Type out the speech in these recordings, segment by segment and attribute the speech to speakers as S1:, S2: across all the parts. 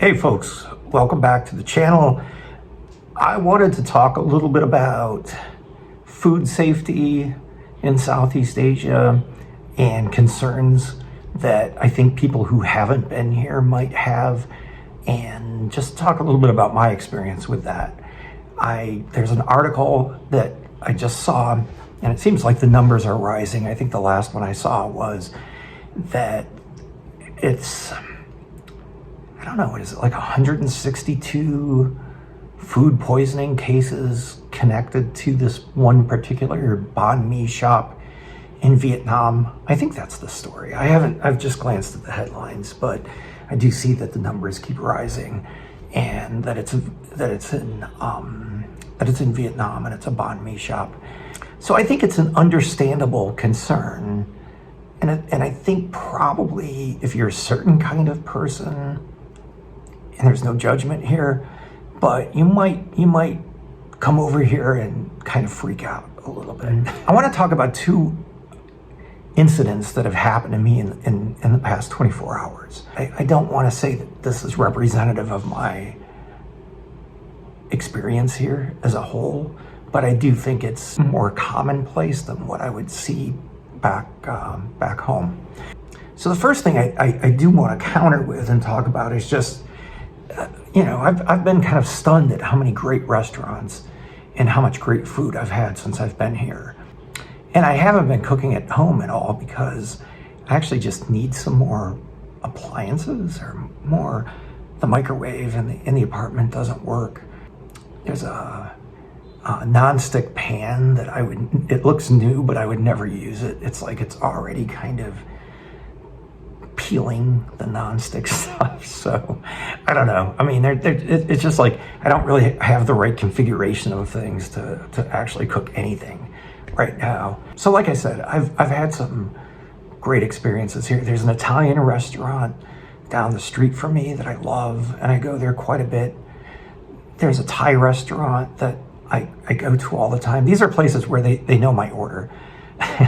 S1: Hey folks, welcome back to the channel. I wanted to talk a little bit about food safety in Southeast Asia and concerns that I think people who haven't been here might have, and just talk a little bit about my experience with that. There's an article that I just saw, and it seems like the numbers are rising. I think the last one I saw was that it's, I don't know, what is it, like 162 food poisoning cases connected to this one particular banh mi shop in Vietnam. I think that's the story. I've just glanced at the headlines, but I do see that the numbers keep rising, and that it's in Vietnam, and it's a banh mi shop. So I think it's an understandable concern, and I think probably if you're a certain kind of person, and there's no judgment here, but you might come over here and kind of freak out a little bit. I want to talk about two incidents that have happened to me in the past 24 hours. I don't want to say that this is representative of my experience here as a whole, but I do think it's more commonplace than what I would see back home. So the first thing I do want to counter with and talk about is just, I've been kind of stunned at how many great restaurants and how much great food I've had since I've been here. And I haven't been cooking at home at all because I actually just need some more appliances, or more. The microwave in the apartment doesn't work. There's a non-stick pan that it looks new, but I would never use it. It's like it's already kind of peeling the non-stick stuff. So I don't know. I mean, it's just like I don't really have the right configuration of things to actually cook anything right now. So like I said, I've had some great experiences here. There's an Italian restaurant down the street from me that I love, and I go there quite a bit. There's a Thai restaurant that I go to all the time. These are places where they know my order.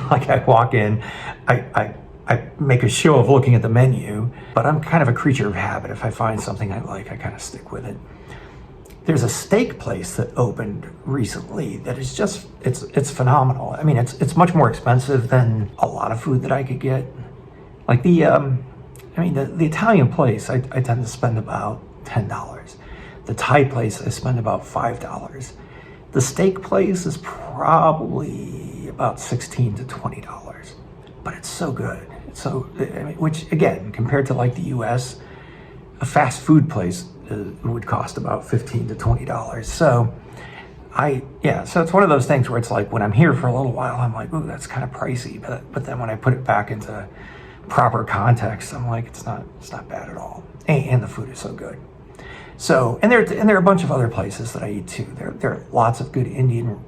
S1: Like I walk in, I make a show of looking at the menu, but I'm kind of a creature of habit. If I find something I like, I kind of stick with it. There's a steak place that opened recently that is just, it's phenomenal. I mean, it's much more expensive than a lot of food that I could get. Like the Italian place, I tend to spend about $10. The Thai place, I spend about $5. The steak place is probably about $16 to $20, but it's so good. So, which again, compared to like the US, a fast food place would cost about $15 to $20. So so it's one of those things where it's like when I'm here for a little while, I'm like, ooh, that's kind of pricey. But then when I put it back into proper context, I'm like, it's not bad at all. And the food is so good. So, and there are a bunch of other places that I eat too. There are lots of good Indian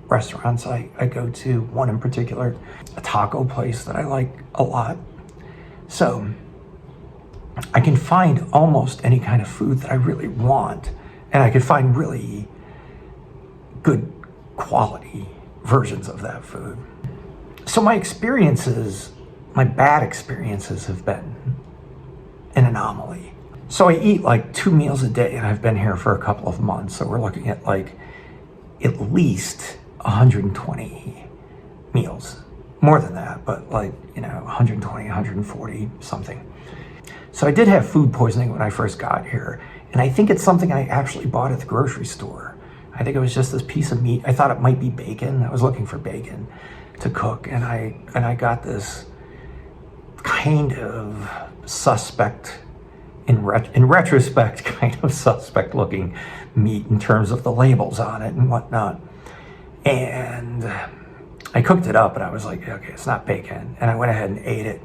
S1: restaurants I go to. One in particular, a taco place that I like a lot. So I can find almost any kind of food that I really want, and I can find really good quality versions of that food. So my bad experiences have been an anomaly. So I eat like 2 meals a day, and I've been here for a couple of months. So we're looking at like at least 120 meals, more than that, but like, 120, 140 something. So I did have food poisoning when I first got here, and I think it's something I actually bought at the grocery store. I think it was just this piece of meat. I thought it might be bacon. I was looking for bacon to cook, and I got this kind of suspect, in retrospect, kind of suspect looking meat in terms of the labels on it and whatnot. And I cooked it up, and I was like, okay, it's not bacon. And I went ahead and ate it.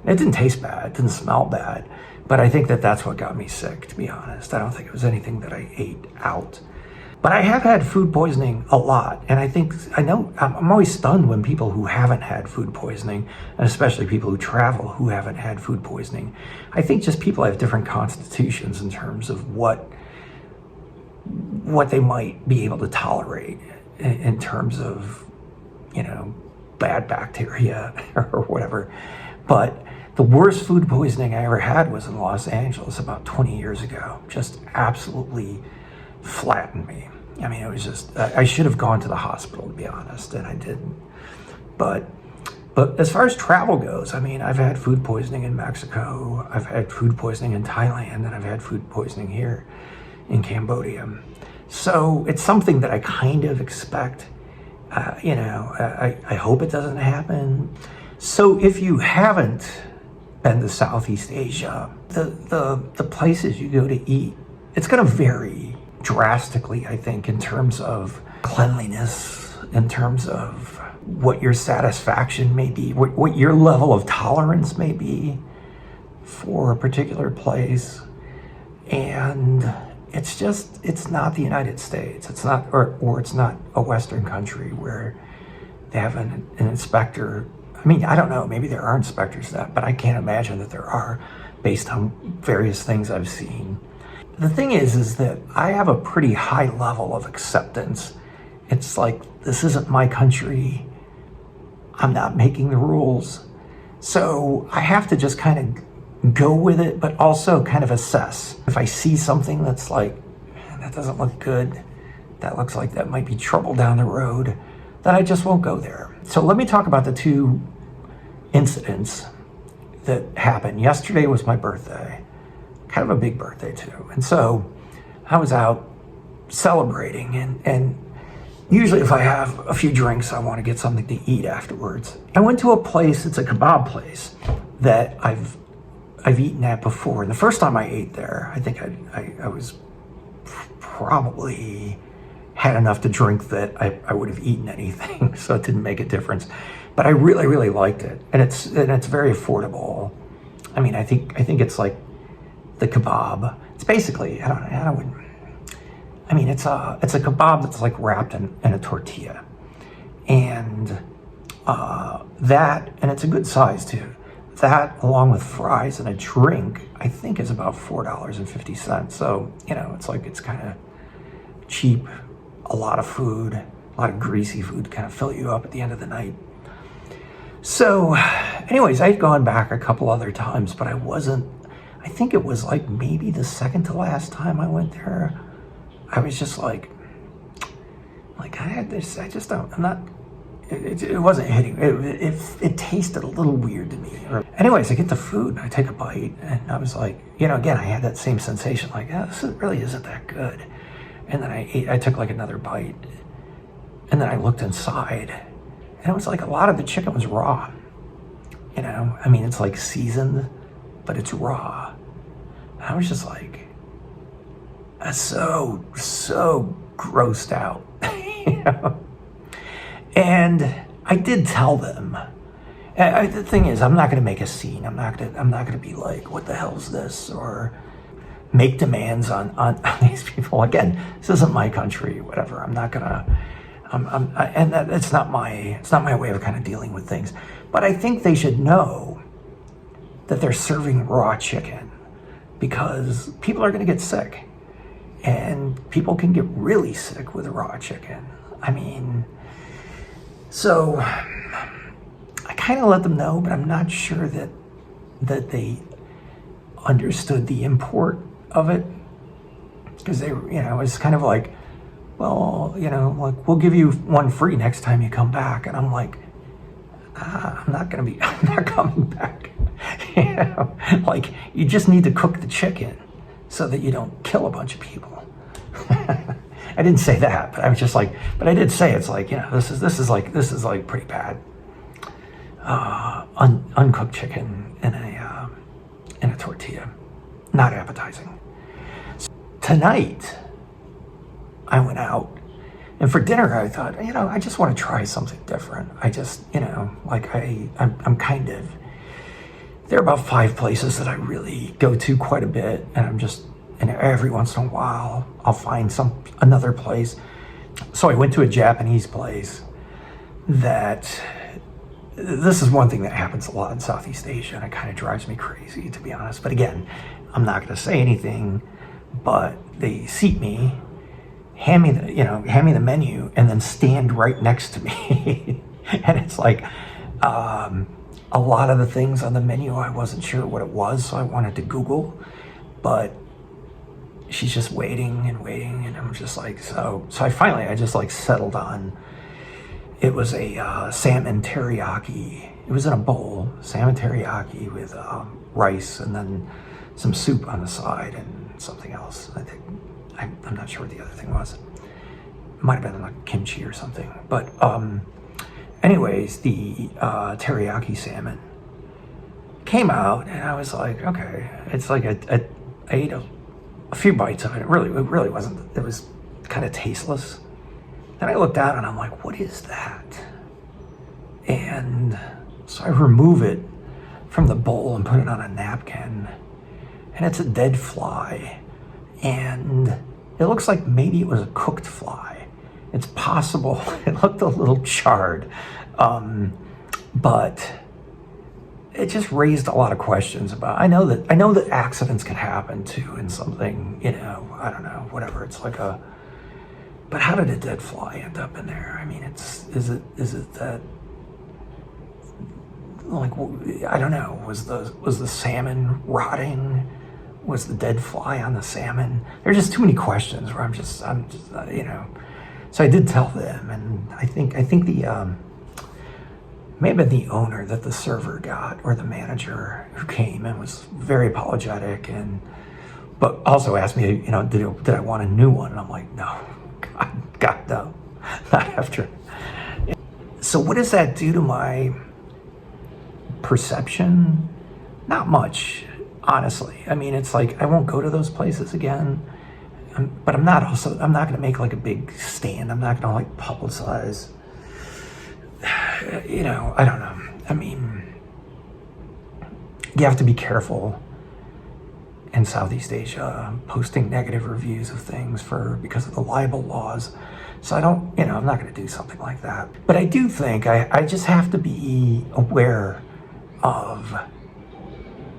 S1: It didn't taste bad, it didn't smell bad, but I think that's what got me sick, to be honest. I don't think it was anything that I ate out. But I have had food poisoning a lot, and I'm always stunned when people who haven't had food poisoning, and especially people who travel who haven't had food poisoning. I think just people have different constitutions in terms of what they might be able to tolerate in terms of, bad bacteria or whatever. But The worst food poisoning I ever had was in Los Angeles about 20 years ago. Just absolutely flattened me. I mean, it was just, I should have gone to the hospital, to be honest, and I didn't. But as far as travel goes, I mean, I've had food poisoning in Mexico, I've had food poisoning in Thailand, and I've had food poisoning here in Cambodia. So it's something that I kind of expect. I hope it doesn't happen. So if you haven't been to Southeast Asia, the places you go to eat, it's going to vary drastically, I think, in terms of cleanliness, in terms of what your satisfaction may be, what your level of tolerance may be for a particular place. And it's not the United States. It's not, or it's not a Western country where they have an inspector. I mean, I don't know, maybe there are inspectors that, but I can't imagine that there are based on various things I've seen. The thing is that I have a pretty high level of acceptance. It's like, this isn't my country. I'm not making the rules. So I have to just kind of go with it, but also kind of assess. If I see something that's like, that doesn't look good, that looks like that might be trouble down the road, then I just won't go there. So let me talk about the two incidents that happened. Yesterday was my birthday, kind of a big birthday too. And so I was out celebrating, and usually if I have a few drinks, I want to get something to eat afterwards. I went to a place, it's a kebab place that I've eaten at before. And the first time I ate there, I think I was probably had enough to drink that I would have eaten anything, so it didn't make a difference. But I really, really liked it, and it's very affordable. I mean, I think it's like the kebab. It's basically, it's a kebab that's like wrapped in a tortilla, and it's a good size too. That, along with fries and a drink, I think is about $4.50. So, it's kind of cheap. A lot of food, a lot of greasy food to kind of fill you up at the end of the night. So, anyways, I'd gone back a couple other times, but I think it was like maybe the second to last time I went there. I was just like I had this, it wasn't hitting. It tasted a little weird to me. Anyways, I get the food and I take a bite, and I was like, again, I had that same sensation, like, this really isn't that good. And then I took like another bite, and then I looked inside, and it was like a lot of the chicken was raw. It's like seasoned, but it's raw. I was just like, so grossed out, And I did tell them. The thing is, I'm not going to make a scene. I'm not going to be like, what the hell is this, or make demands on these people. Again, this isn't my country, whatever. I'm not gonna, it's not my way of kind of dealing with things. But I think they should know that they're serving raw chicken, because people are gonna get sick, and people can get really sick with raw chicken. So I kind of let them know, but I'm not sure that they understood the import of it, because they, it's kind of like, well, like, we'll give you one free next time you come back, and I'm like, I'm not coming back. Like, you just need to cook the chicken so that you don't kill a bunch of people. I didn't say that, but I was just like, but I did say, it's like, this is like pretty bad. Uncooked chicken in a tortilla, not appetizing. Tonight, I went out, and for dinner, I thought, I just want to try something different. I just, I'm kind of, there are about 5 places that I really go to quite a bit, and every once in a while, I'll find another place. So I went to a Japanese place this is one thing that happens a lot in Southeast Asia, and it kind of drives me crazy, to be honest. But again, I'm not going to say anything, but they seat me, hand me the menu, and then stand right next to me. And it's like, a lot of the things on the menu, I wasn't sure what it was, so I wanted to Google, but she's just waiting, and I'm just like, so I just like settled on, it was a salmon teriyaki. It was in a bowl, salmon teriyaki with rice and then some soup on the side and something else. I think, I'm not sure what the other thing was. It might have been like kimchi or something. But anyways, the teriyaki salmon came out, and I was like, okay. It's like I ate a few bites of it. It really wasn't. It was kind of tasteless. Then I looked down and I'm like, what is that? And so I remove it from the bowl and put it on a napkin, and it's a dead fly, and it looks like maybe it was a cooked fly. It's possible. It looked a little charred, but it just raised a lot of questions about. I know that accidents can happen too in something. I don't know, whatever. It's like a. But how did a dead fly end up in there? I mean, is it that? Like, I don't know, was the salmon rotting? Was the dead fly on the salmon? There's just too many questions where I'm just, So I did tell them, and I think the, may have been the owner that the server got, or the manager who came and was very apologetic, but also asked me, did I want a new one? And I'm like, no, God, no, not after. So what does that do to my perception? Not much, honestly. I mean, it's like I won't go to those places again, but I'm not going to make like a big stand. I'm not going to like publicize. I don't know. I mean, you have to be careful in Southeast Asia posting negative reviews of things because of the libel laws. So I'm not going to do something like that. But I do think I just have to be aware of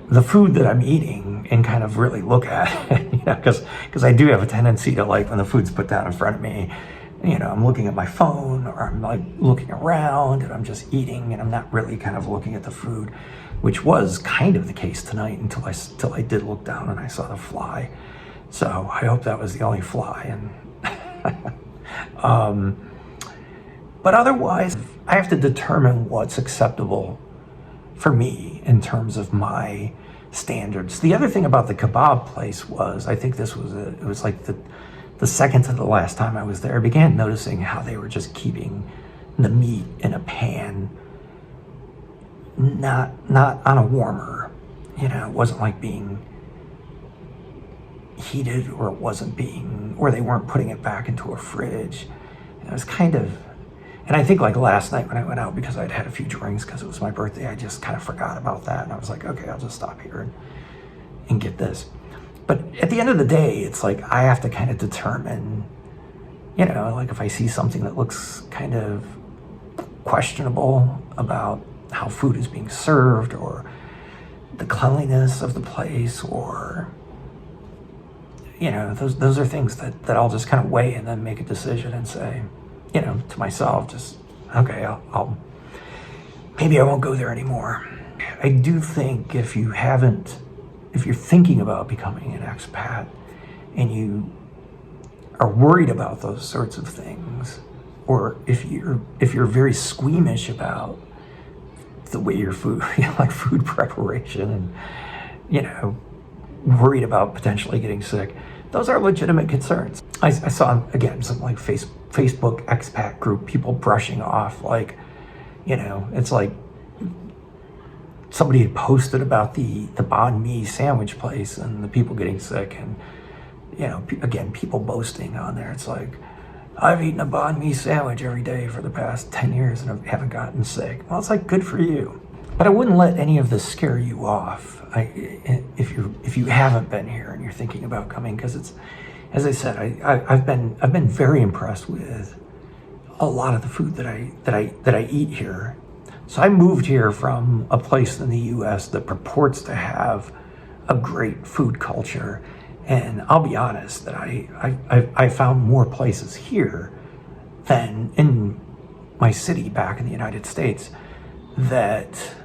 S1: the food that I'm eating and kind of really look at it, because I do have a tendency to, like, when the food's put down in front of me, I'm looking at my phone, or I'm like looking around and I'm just eating and I'm not really kind of looking at the food, which was kind of the case tonight until I did look down and I saw the fly. So I hope that was the only fly. And but otherwise, I have to determine what's acceptable for me in terms of my standards. The other thing about the kebab place was, I think it was like the second to the last time I was there, I began noticing how they were just keeping the meat in a pan, not on a warmer. It wasn't like being heated, or or they weren't putting it back into a fridge. And it was kind of. And I think, like, last night when I went out, because I'd had a few drinks because it was my birthday, I just kind of forgot about that. And I was like, okay, I'll just stop here and get this. But at the end of the day, it's like I have to kind of determine, like if I see something that looks kind of questionable about how food is being served, or the cleanliness of the place, or, those are things that I'll just kind of weigh and then make a decision and say, to myself, just, okay, I'll maybe I won't go there anymore. I do think if you're thinking about becoming an expat and you are worried about those sorts of things, or if you're very squeamish about the way your food, like food preparation, and worried about potentially getting sick, those are legitimate concerns. I saw, again, some like Facebook expat group, people brushing off, like, it's like somebody had posted about the banh mi sandwich place and the people getting sick, and again, people boasting on there. It's like, I've eaten a banh mi sandwich every day for the past 10 years and I haven't gotten sick. Well, it's like, good for you. But I wouldn't let any of this scare you off. If you haven't been here and you're thinking about coming, because it's, as I said, I've been very impressed with a lot of the food that I eat here. So I moved here from a place in the U.S. that purports to have a great food culture, and I'll be honest that I found more places here than in my city back in the United States that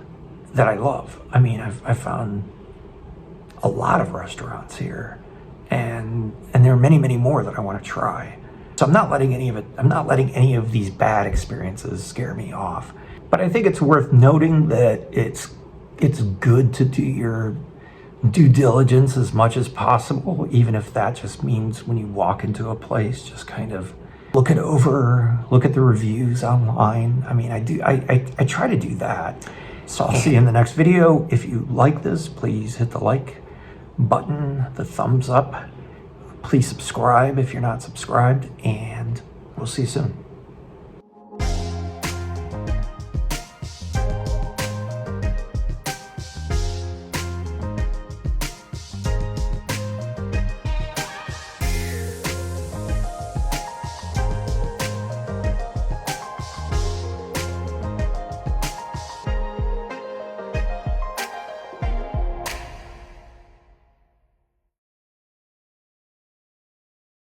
S1: that I love. I mean, I've found a lot of restaurants here, and there are many, many more that I want to try. So I'm not letting any of these bad experiences scare me off. But I think it's worth noting that it's good to do your due diligence as much as possible, even if that just means when you walk into a place, just kind of look at the reviews online. I mean, I try to do that. So I'll see you in the next video. If you like this, please hit the like button, the thumbs up. Please subscribe if you're not subscribed, and we'll see you soon.